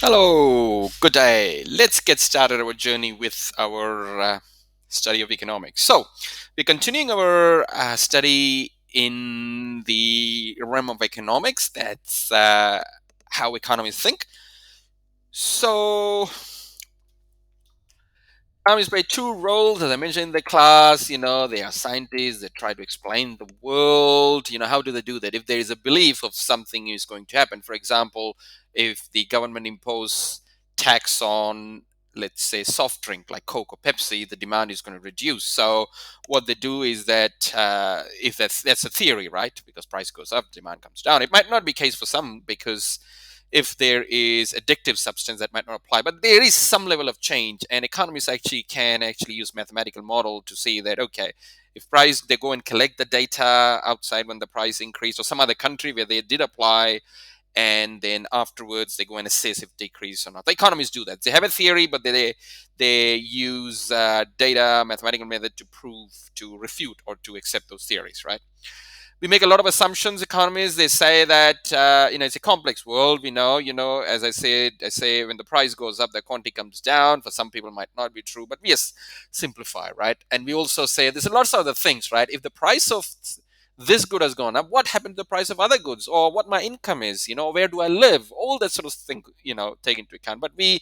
Hello, good day. Let's get started our journey with our study of economics. So, we're continuing our study in the realm of economics. That's how economists think. So, economists play two roles, as I mentioned in the class. They are scientists. They try to explain the world. How do they do that? If there is a belief of something is going to happen, for example, if the government impose tax on, let's say, soft drink like Coke or Pepsi, the demand is going to reduce. So what they do is that if that's a theory, right? Because price goes up, demand comes down. It might not be case for some because if there is addictive substance that might not apply, but there is some level of change, and economists actually can actually use mathematical model to see that, okay, if price, they go and collect the data outside when the price increased, or some other country where they did apply, and then afterwards they go and assess if decrease or not. The economists do that. They have a theory, but they use data mathematical method to prove, to refute, or to accept those theories, right? We make a lot of assumptions. Economists, they say that it's a complex world. We know, as I say when the price goes up, the quantity comes down. For some people, it might not be true, but yes, simplify, right? And we also say there's lots of other things, right? If the price of this good has gone up, what happened to the price of other goods, or what my income is, where do I live, all that sort of thing, take into account. But we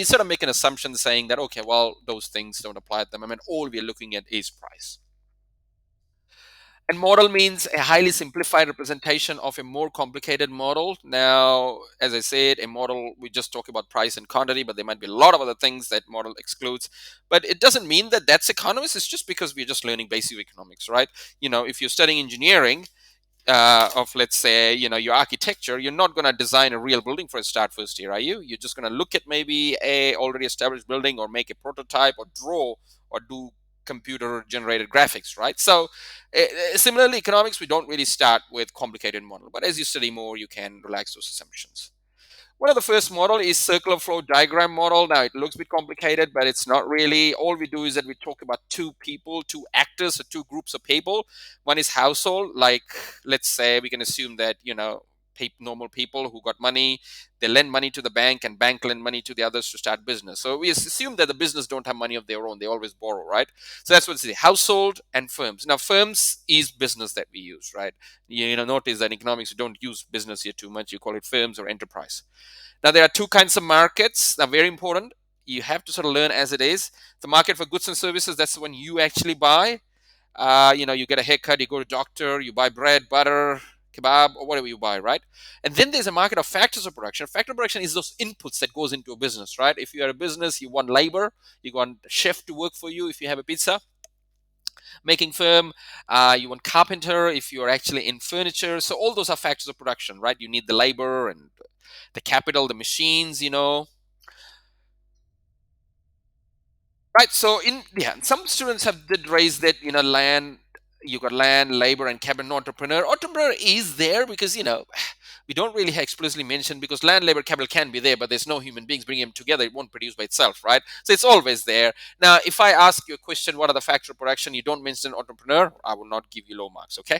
sort of make an assumption saying that, okay, well, those things don't apply to them. I mean, all we're looking at is price. And model means a highly simplified representation of a more complicated model. Now, as I said, a model, we just talk about price and quantity, but there might be a lot of other things that model excludes. But it doesn't mean that that's economics. It's just because we're just learning basic economics, right? If you're studying engineering, of, let's say, your architecture, you're not going to design a real building for a start first year, are you? You're just going to look at maybe a already established building, or make a prototype, or draw, or do computer generated graphics, right? So similarly, economics, we don't really start with complicated model, but as you study more, you can relax those assumptions. One of the first model is circular flow diagram model. Now it looks a bit complicated, but it's not really. All we do is that we talk about two people, two actors, or two groups of people. One is household, like, let's say we can assume that, normal people who got money, they lend money to the bank, and bank lend money to the others to start business. So we assume that the business don't have money of their own, they always borrow, right? So that's what it's the household and firms. Now firms is business that we use, right? Notice that in economics you don't use business here too much, you call it firms or enterprise. Now, there are two kinds of markets. Now, very important. You have to sort of learn as it is. The market for goods and services, that's the one you actually buy. You get a haircut, you go to doctor, you buy bread, butter, kebab, or whatever you buy, right? And then there's a market of factors of production. Factor of production is those inputs that goes into a business, right? If you are a business, you want labor, you want a chef to work for you if you have a pizza making firm, you want carpenter if you're actually in furniture. So all those are factors of production, right? You need the labor and the capital, the machines, right? So some students have did raise that, land. You got land, labor, and capital. Entrepreneur. Entrepreneur is there because we don't really explicitly mention, because land, labor, capital can be there, but there's no human beings bringing them together. It won't produce by itself, right? So it's always there. Now, if I ask you a question, what are the factors of production? You don't mention entrepreneur, I will not give you low marks. Okay.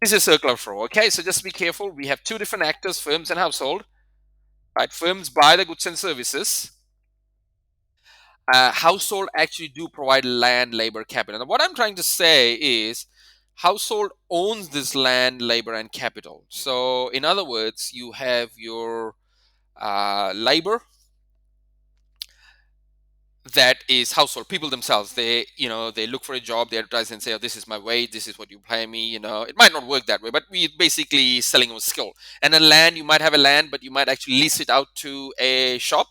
This is circular flow. Okay, so just be careful. We have two different actors, firms and household. Right? Firms buy the goods and services. Household actually do provide land, labor, capital. Now, what I'm trying to say is household owns this land, labor, and capital. So, in other words, you have your labor, that is household people themselves. They look for a job, they advertise and say, oh, this is my wage, this is what you pay me. It might not work that way, but we basically selling a skill. And then land, you might have a land, but you might actually lease it out to a shop.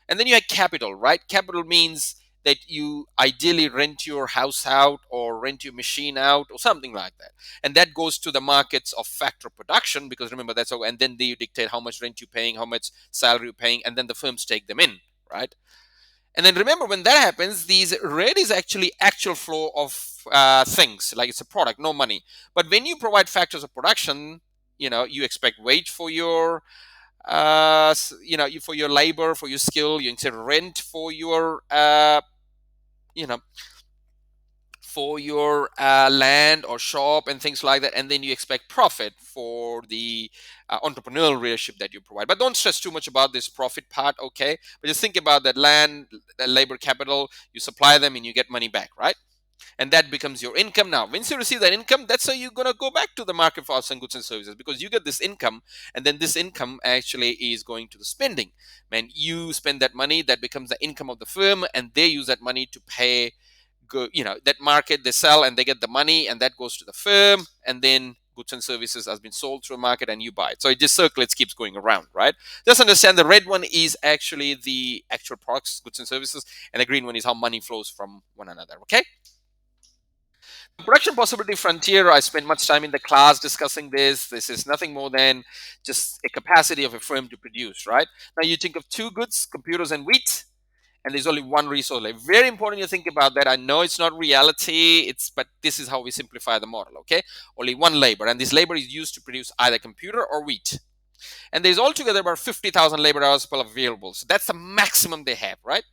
And then you have capital, right? Capital means that you ideally rent your house out, or rent your machine out, or something like that. And that goes to the markets of factor production, because remember, that's all. And then you dictate how much rent you're paying, how much salary you're paying, and then the firms take them in, right? And then remember, when that happens, these red is actually actual flow of things, like it's a product, no money. But when you provide factors of production, you expect wage for your for your labor, for your skill. You instead rent for your you know for your land or shop and things like that, and then you expect profit for the entrepreneurial leadership that you provide. But don't stress too much about this profit part, okay? But just think about that land, labor capital, you supply them and you get money back, right? And that becomes your income. Now once you receive that income, that's how you're going to go back to the market for some goods and services, because you get this income, and then this income actually is going to the spending. Man, you spend that money, that becomes the income of the firm, and they use that money to pay, that market, they sell and they get the money, and that goes to the firm, and then goods and services has been sold through a market and you buy it. So it just circles, keeps going around, right? Just understand the red one is actually the actual products, goods and services, and the green one is how money flows from one another, okay? Production possibility frontier, I spent much time in the class discussing this. This is nothing more than just a capacity of a firm to produce, right? Now you think of two goods, computers and wheat, and there's only one resource. Like, very important you think about that. I know it's not reality, but this is how we simplify the model, okay? Only one labor, and this labor is used to produce either computer or wheat. And there's altogether about 50,000 labor hours per available. So that's the maximum they have, right?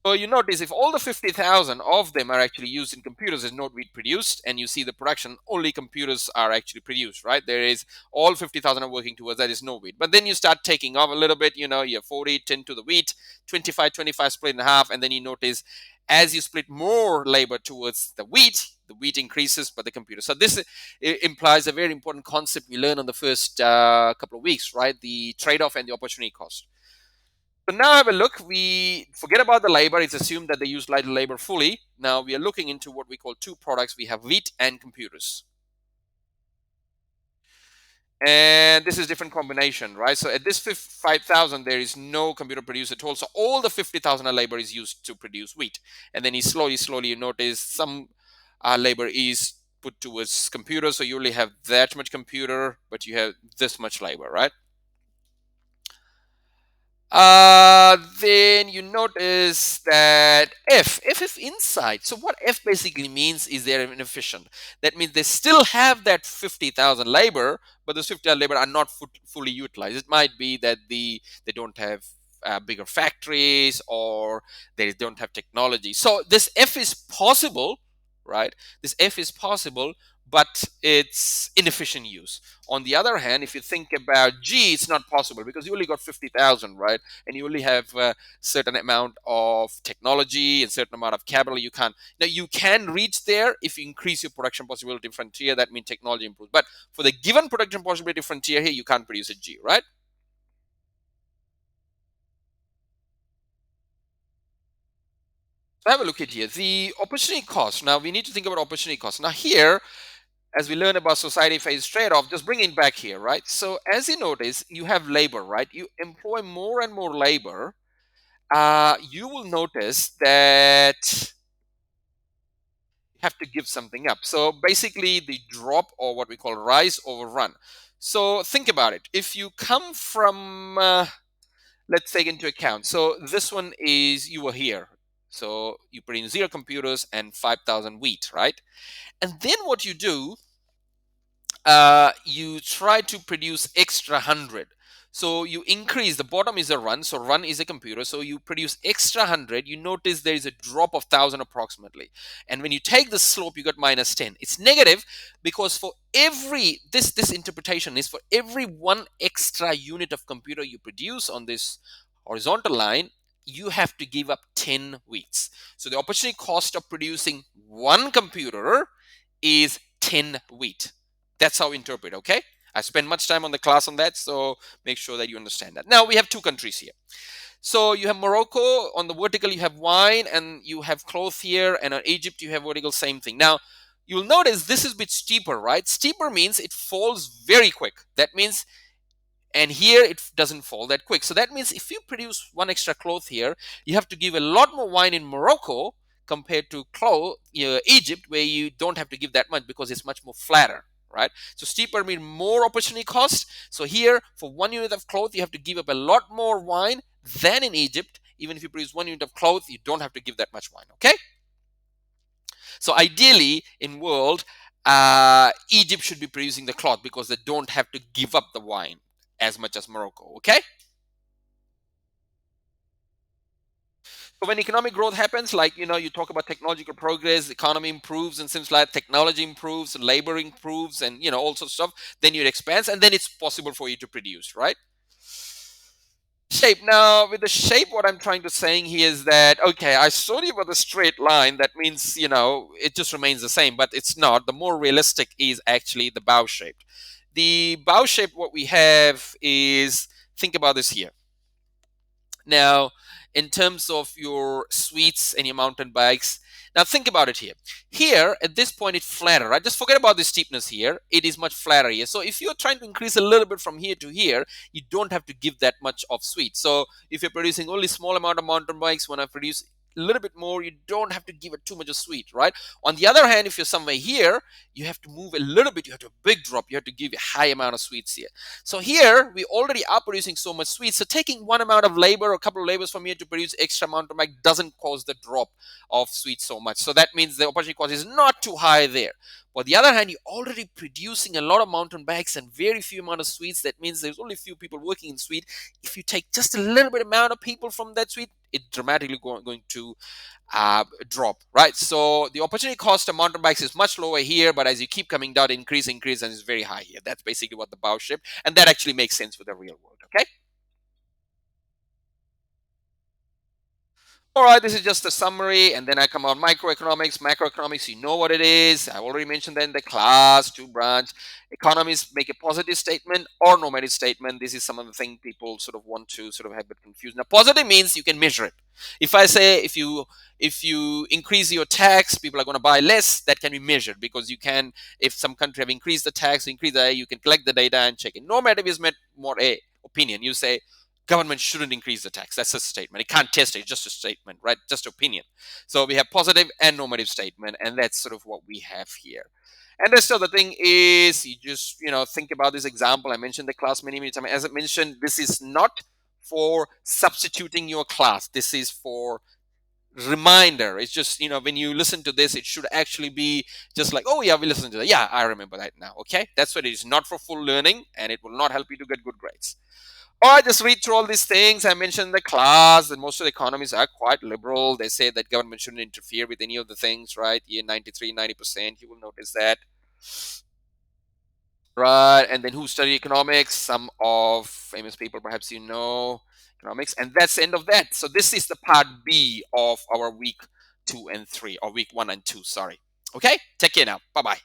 So you notice if all the 50,000 of them are actually used in computers, there's no wheat produced, and you see the production, only computers are actually produced, right? There is all 50,000 are working towards that is no wheat. But then you start taking off a little bit, you have 40, 10 to the wheat, 25, 25 split in half, and then you notice as you split more labor towards the wheat increases, but the computer. So this implies a very important concept we learn on the first couple of weeks, right? The trade-off and the opportunity cost. So now have a look. We forget about the labor. It's assumed that they use light labor fully. Now we are looking into what we call two products. We have wheat and computers. And this is different combination, right? So at this 5,000, there is no computer produced at all. So all the 50,000 of labor is used to produce wheat. And then slowly, you notice some labor is put towards computers. So you only have that much computer, but you have this much labor, right? Then you notice that F inside. So what F basically means is they're inefficient. That means they still have that 50,000 labor, but those 50,000 labor are not fully utilized. It might be that they don't have bigger factories, or they don't have technology. So this F is possible, right? This F is possible, but it's inefficient use. On the other hand, if you think about G, it's not possible because you only got 50,000, right? And you only have a certain amount of technology and certain amount of capital. You can reach there if you increase your production possibility frontier. That means technology improves. But for the given production possibility frontier here, you can't produce a G, right? So have a look at here. The opportunity cost. Now we need to think about opportunity cost. Now here, as we learn about society phase trade-off, just bring it back here, right? So as you notice, you have labor, right? You employ more and more labor. You will notice that you have to give something up. So basically, the drop, or what we call rise over run. So think about it. If you come from, let's take into account. So this one is you were here. So you put in 0 computers and 5,000 wheat, right? And then what you do, you try to produce extra 100. So you increase, the bottom is a run, so run is a computer, so you produce extra 100. You notice there is a drop of 1,000 approximately, and when you take the slope you got minus 10. It's negative because for every, this interpretation is for every one extra unit of computer you produce on this horizontal line, you have to give up 10 wheats. So the opportunity cost of producing one computer is 10 wheat. That's how we interpret, okay? I spent much time on the class on that, so make sure that you understand that. Now we have two countries here. So you have Morocco, on the vertical you have wine, and you have cloth here, and on Egypt you have vertical, same thing. Now you'll notice this is a bit steeper, right? Steeper means it falls very quick. That means, and here it doesn't fall that quick. So that means if you produce one extra cloth here, you have to give a lot more wine in Morocco compared to Egypt, where you don't have to give that much because it's much more flatter, right? So steeper means more opportunity cost. So here, for 1 unit of cloth, you have to give up a lot more wine than in Egypt. Even if you produce 1 unit of cloth, you don't have to give that much wine, okay? So ideally, in world, Egypt should be producing the cloth because they don't have to give up the wine as much as Morocco, okay? So when economic growth happens, like you talk about technological progress, economy improves, and seems like technology improves, labor improves, and all sorts of stuff, then it expands, and then it's possible for you to produce, right? Shape. Now, with the shape, what I'm trying to saying here is that okay, I showed you about the straight line. That means it just remains the same, but it's not. The more realistic is actually the bow shaped. The bow shape, what we have is, think about this here. Now, in terms of your suites and your mountain bikes, now think about it here. Here, at this point, it's flatter, right? Just forget about the steepness here. It is much flatter here. So if you're trying to increase a little bit from here to here, you don't have to give that much of suite. So if you're producing only small amount of mountain bikes, when I produce a little bit more, you don't have to give it too much of sweet, right? On the other hand, if you're somewhere here, you have to move a little bit. You have to big drop. You have to give a high amount of sweets here. So here we already are producing so much sweets. So taking one amount of labor or a couple of labors from here to produce extra mountain bike doesn't cause the drop of sweets so much. So that means the opportunity cost is not too high there. On the other hand, you're already producing a lot of mountain bikes and very few amount of sweets. That means there's only few people working in sweet. If you take just a little bit amount of people from that sweet, it dramatically going to drop, right? So the opportunity cost of mountain bikes is much lower here, but as you keep coming down, increase, and it's very high here. That's basically what the bow shape, and that actually makes sense with the real world. Okay. All right, this is just a summary, and then I come on microeconomics, macroeconomics. You know what it is. I already mentioned that in the class, two branch. Economists make a positive statement or normative statement. This is some of the things people sort of want to sort of have a bit confused. Now, positive means you can measure it. If I say if you increase your tax, people are going to buy less. That can be measured because you can. If some country have increased the tax, increase the, you can collect the data and check it. Normative is meant more a opinion. You say government shouldn't increase the tax. That's a statement. It can't test it. It's just a statement, right? Just opinion. So we have positive and normative statement, and that's sort of what we have here. And the other thing is, you just think about this example. I mentioned the class many times. As I mentioned, this is not for substituting your class. This is for reminder. It's just when you listen to this, it should actually be just like, oh yeah, we listened to that. Yeah, I remember that now. Okay, that's what it is. Not for full learning, and it will not help you to get good grades. Or just read through all these things. I mentioned in the class that most of the economies are quite liberal. They say that government shouldn't interfere with any of the things, right? Yeah, 93, 90%. You will notice that. Right. And then who study economics? Some of famous people, perhaps economics. And that's the end of that. So this is the part B of our week 2 and 3, or week 1 and 2, sorry. Okay? Take care now. Bye bye.